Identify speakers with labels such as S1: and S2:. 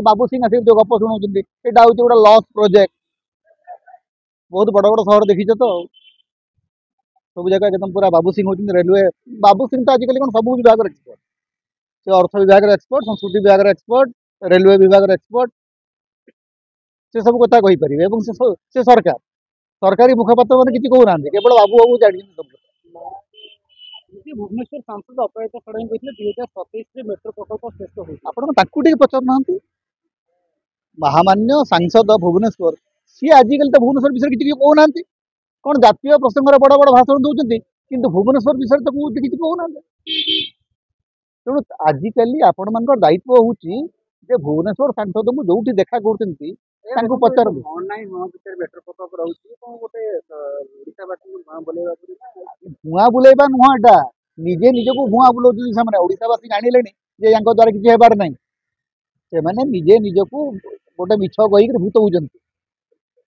S1: बाबू सिंह आसिक जो गप शुणाउछन्ति एटा होउछ गोटा लॉस प्रोजेक्ट बहुत बड़ बड़ शहर देखिछ तो सब जगह एकदम पूरा बाबू सिंह होउछन्ति रेलवे बाबू सिंह तो आजिकल कोन सब विभाग एक्सपर्ट से अर्थ विभाग एक्सपर्ट संस्कृति विभाग एक्सपर्ट रेलवे विभाग एक्सपर्ट से सब कथा कहि परिबे एवं से सरकार सरकारी मुखपात्र मैंने किसी कहूना केवल बाबू बाबू जानी सब
S2: भुवनेश्वर सांसद अपराजिता षडंगी कहते 2027 मेट्रो प्रकल्प शेष हो
S1: आपड़ पचार महामान्य सांसद भुवनेश्वर सी आजिकल तो भुवनेश्वर विषय किसी कहूना कौन जातीय प्रसंग बड़ बड़ भाषण दौरान किंतु भुवनेश्वर विषय तो किसी कहूना तेणु आजिकल आपण मान दायित्व हूँ भुवनेश्वर सांसद को जो देखा करते पचार
S2: मेट्रो प्रकल्प रही
S1: भुआ बुलेबा नुह एटा निजे निजक भुआ बुलाऊँ से ओडावासी जानिले द्वारा किसी हेबार ना से निजे निजक गोटे मिछ कहीकि भूत होती